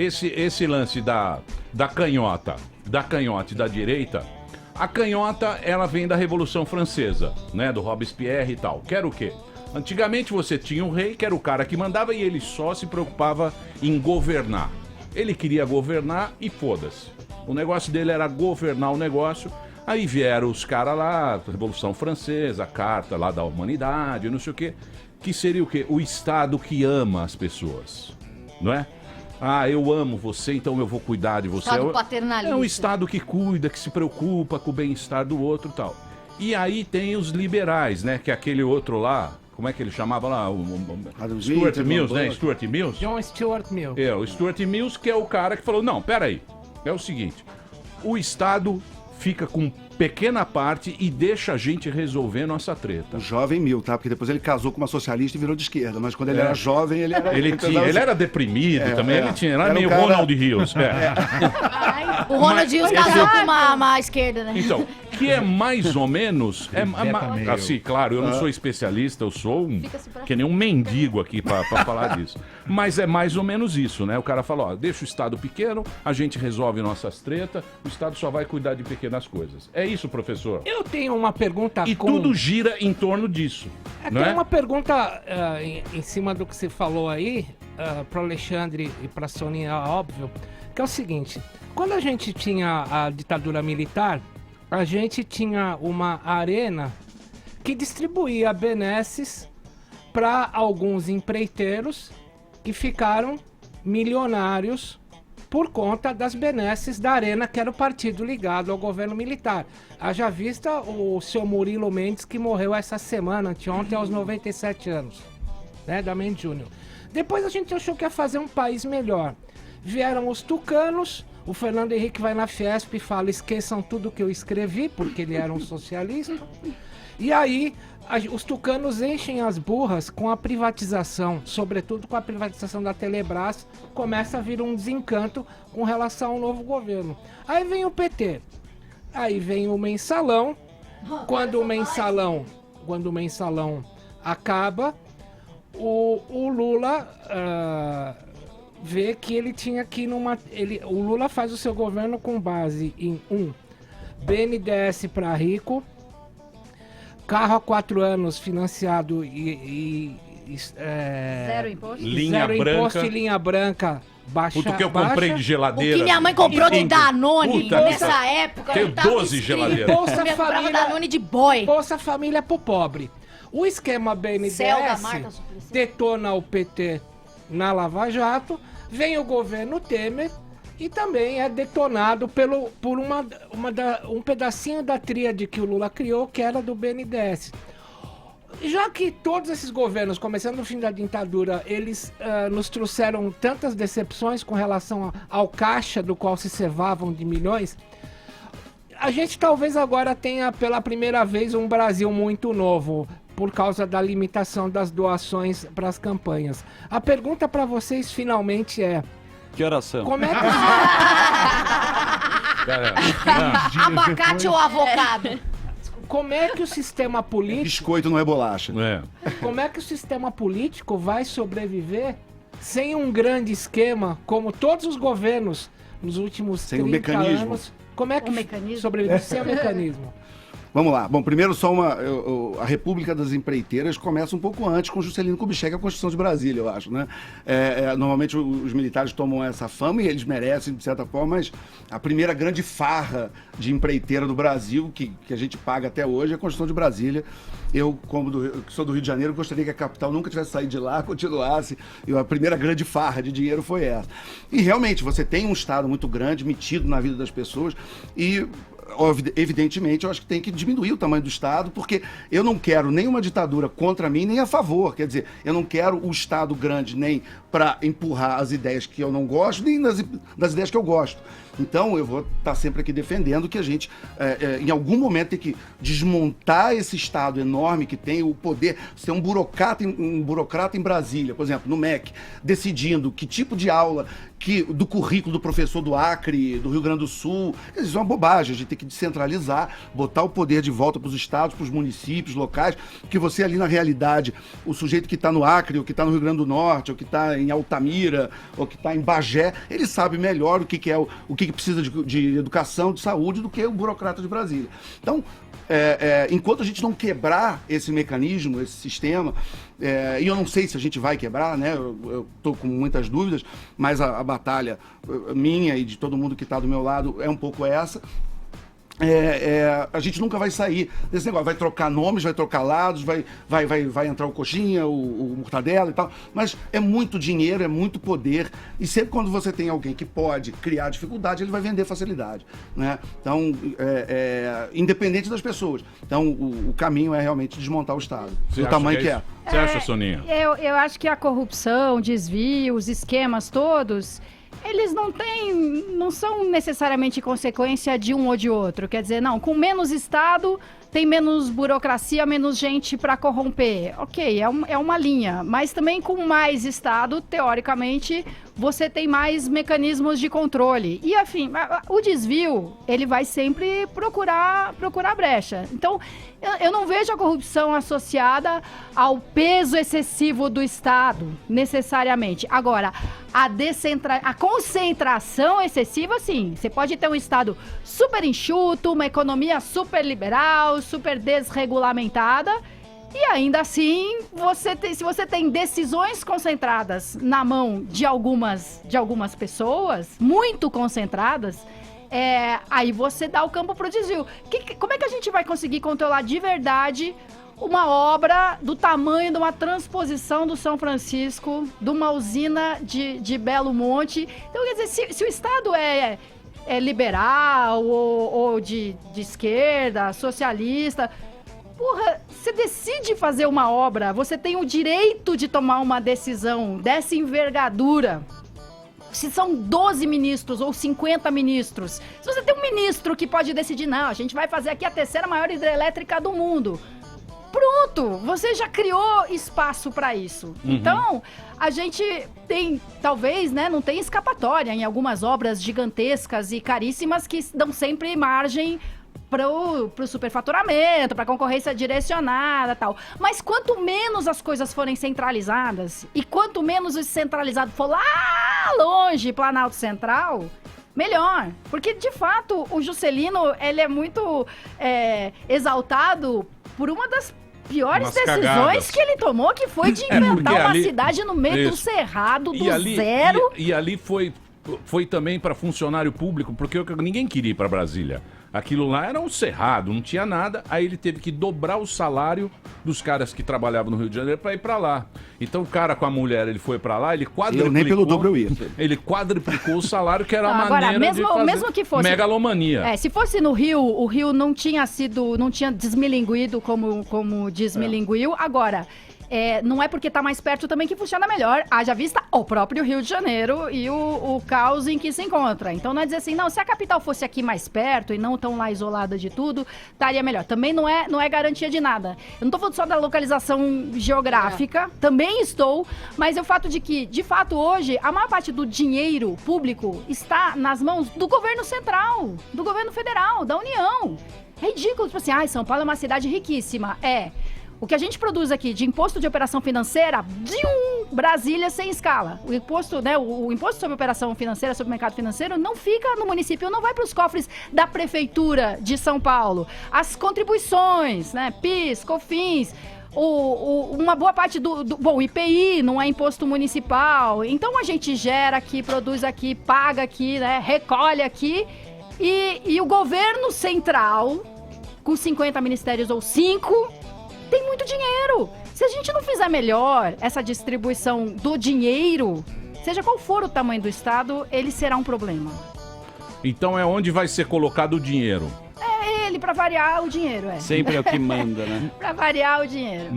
esse lance da canhota e da direita, a canhota, ela vem da Revolução Francesa, né, do Robespierre e tal. Que era o quê? Antigamente você tinha um rei, que era o cara que mandava, e ele só se preocupava em governar. Ele queria governar e foda-se. O negócio dele era governar o negócio. Aí vieram os caras lá, Revolução Francesa, a Carta lá da Humanidade, não sei o quê. Que seria o quê? O Estado que ama as pessoas, não é? Ah, eu amo você, então eu vou cuidar de você. Estado paternalista. É um Estado que cuida, que se preocupa com o bem-estar do outro e tal. E aí tem os liberais, né? Que é aquele outro lá, como é que ele chamava lá? O Stuart Mills, né? Stuart Mills? John Stuart Mill. É, o Stuart Mills, que é o cara que falou, não, peraí, é o seguinte, o Estado fica com pequena parte e deixa a gente resolver nossa treta. O jovem Mill, tá? Porque depois ele casou com uma socialista e virou de esquerda, mas quando ele era jovem, ele era... Ele era deprimido também, ele era meio cara... Ronald Rios. O Ronald Rios casou com uma esquerda, né? Então, que é mais ou menos... assim, claro, eu não sou especialista, eu sou que nem um mendigo aqui pra falar disso. Mas é mais ou menos isso, né? O cara fala, ó, deixa o Estado pequeno, a gente resolve nossas tretas, o Estado só vai cuidar de pequenas coisas. É isso, professor? Eu tenho uma pergunta e tudo gira em torno disso. Não tem é? uma pergunta em cima do que você falou aí, para o Alexandre e para a Soninha, óbvio, que é o seguinte, quando a gente tinha a ditadura militar, a gente tinha uma arena que distribuía benesses para alguns empreiteiros que ficaram milionários por conta das benesses da Arena, que era o partido ligado ao governo militar. Haja vista o seu Murilo Mendes, que morreu essa semana, anteontem, aos 97 anos, né, da Mendes Júnior. Depois a gente achou que ia fazer um país melhor. Vieram os tucanos, o Fernando Henrique vai na Fiesp e fala, esqueçam tudo que eu escrevi, porque ele era um socialista. E aí, os tucanos enchem as burras com a privatização, sobretudo com a privatização da Telebrás, começa a vir um desencanto com relação ao novo governo. Aí vem o PT, aí vem o mensalão, quando o mensalão acaba, o Lula vê que ele tinha que ir o Lula faz o seu governo com base em BNDES para rico, carro há 4 anos financiado zero imposto? Linha imposto e linha branca baixa. Puta, que eu comprei de geladeira. O que minha mãe comprou de Danone nessa época. Tenho 12 geladeiras. Bolsa Família, Danone de boy. Bolsa Família pro pobre. O esquema BNDES detona o PT na Lava Jato, vem o governo Temer e também é detonado por um pedacinho da tríade que o Lula criou, que era do BNDES. Já que todos esses governos, começando no fim da ditadura, eles nos trouxeram tantas decepções com relação ao caixa do qual se cevavam de milhões, a gente talvez agora tenha pela primeira vez um Brasil muito novo, por causa da limitação das doações para as campanhas. A pergunta para vocês finalmente é... Que oração? Como é que... Abacate ou avocado? Como é que o sistema político... Biscoito não é bolacha. Como é que o sistema político vai sobreviver sem um grande esquema, como todos os governos nos últimos 30 anos? Como é que sobrevive sem o mecanismo? Vamos lá. Bom, primeiro só a República das Empreiteiras começa um pouco antes com Juscelino Kubitschek, a Constituição de Brasília, eu acho, né? Normalmente os militares tomam essa fama e eles merecem, de certa forma, mas a primeira grande farra de empreiteira do Brasil, que a gente paga até hoje, é a Constituição de Brasília. Eu, que sou do Rio de Janeiro, gostaria que a capital nunca tivesse saído de lá, continuasse. E a primeira grande farra de dinheiro foi essa. E realmente, você tem um Estado muito grande, metido na vida das pessoas e... Evidentemente, eu acho que tem que diminuir o tamanho do Estado, porque eu não quero nem uma ditadura contra mim, nem a favor. Quer dizer, eu não quero o Estado grande nem para empurrar as ideias que eu não gosto, nem das ideias que eu gosto. Então, eu vou estar sempre aqui defendendo que a gente, em algum momento, tem que desmontar esse Estado enorme que tem o poder. Você tem um burocrata em Brasília, por exemplo, no MEC, decidindo que tipo de aula do currículo do professor do Acre, do Rio Grande do Sul. Isso é uma bobagem. A gente tem que descentralizar, botar o poder de volta para os estados, para os municípios locais, que você ali na realidade, o sujeito que está no Acre, ou que está no Rio Grande do Norte, ou que está em Altamira, ou que está em Bagé, ele sabe melhor o que é o que precisa de educação, de saúde, do que o burocrata de Brasília. Então, enquanto a gente não quebrar esse mecanismo, esse sistema, e eu não sei se a gente vai quebrar, né? Eu estou com muitas dúvidas, mas a batalha minha e de todo mundo que está do meu lado é um pouco essa. A gente nunca vai sair desse negócio, vai trocar nomes, vai trocar lados, vai entrar o Coxinha, o Mortadela e tal, mas é muito dinheiro, é muito poder, e sempre quando você tem alguém que pode criar dificuldade, ele vai vender facilidade, né? Então, independente das pessoas. Então, o caminho é realmente desmontar o Estado, do tamanho que é. Você acha, Soninha? Eu acho que a corrupção, desvio, os esquemas todos, eles não são necessariamente consequência de um ou de outro. Quer dizer, não, com menos Estado tem menos burocracia, menos gente para corromper. Ok, é uma linha. Mas também com mais Estado, teoricamente, você tem mais mecanismos de controle. E, enfim, o desvio, ele vai sempre procurar brecha. Então, eu não vejo a corrupção associada ao peso excessivo do Estado, necessariamente. Agora, a concentração excessiva, sim. Você pode ter um Estado super enxuto, uma economia super liberal, super desregulamentada, e ainda assim, se você tem decisões concentradas na mão de algumas pessoas, muito concentradas, aí você dá o campo pro desvio. Como é que a gente vai conseguir controlar de verdade uma obra do tamanho de uma transposição do São Francisco, de uma usina de Belo Monte? Então, quer dizer, se o Estado é liberal ou de esquerda, socialista, porra, você decide fazer uma obra, você tem o direito de tomar uma decisão dessa envergadura. Se são 12 ministros ou 50 ministros, se você tem um ministro que pode decidir, não, a gente vai fazer aqui a terceira maior hidrelétrica do mundo, pronto, você já criou espaço para isso. Uhum. Então, a gente tem, talvez, né, não tem escapatória em algumas obras gigantescas e caríssimas que dão sempre margem pro superfaturamento, pra concorrência direcionada e tal. Mas quanto menos as coisas forem centralizadas e quanto menos o centralizado for lá longe, Planalto Central, melhor. Porque, de fato, o Juscelino, ele é muito exaltado por uma das piores decisões cagadas que ele tomou, que foi de inventar uma cidade no meio do cerrado, do zero. E ali foi também para funcionário público, porque ninguém queria ir para Brasília. Aquilo lá era um cerrado, não tinha nada. Aí ele teve que dobrar o salário dos caras que trabalhavam no Rio de Janeiro para ir para lá. Então o cara com a mulher, ele foi para lá, ele quadriplicou. Eu nem pelo dobro eu ia. Ele quadriplicou o salário, que era a maneira de fazer mesmo que fosse megalomania. Se fosse no Rio, o Rio não tinha desmilinguido como desmilinguiu. Agora, não é porque tá mais perto também que funciona melhor. Haja vista o próprio Rio de Janeiro e o caos em que se encontra. Então não é dizer assim, não, se a capital fosse aqui mais perto e não tão lá isolada de tudo, estaria melhor. Também não é garantia de nada. Eu não tô falando só da localização geográfica, também estou, mas é o fato de que, de fato, hoje, a maior parte do dinheiro público está nas mãos do governo central, do governo federal, da União. É ridículo, tipo assim, São Paulo é uma cidade riquíssima. O que a gente produz aqui de imposto de operação financeira, Brasília sem escala. O imposto, né, o imposto sobre operação financeira, sobre o mercado financeiro, não fica no município, não vai para os cofres da Prefeitura de São Paulo. As contribuições, né, PIS, COFINS, uma boa parte o IPI não é imposto municipal. Então a gente gera aqui, produz aqui, paga aqui, né, recolhe aqui. E o governo central, com 50 ministérios ou 5... tem muito dinheiro. Se a gente não fizer melhor essa distribuição do dinheiro, seja qual for o tamanho do Estado, ele será um problema. Então é onde vai ser colocado o dinheiro. Ele, pra variar o dinheiro, Sempre é o que manda, né? Pra variar o dinheiro.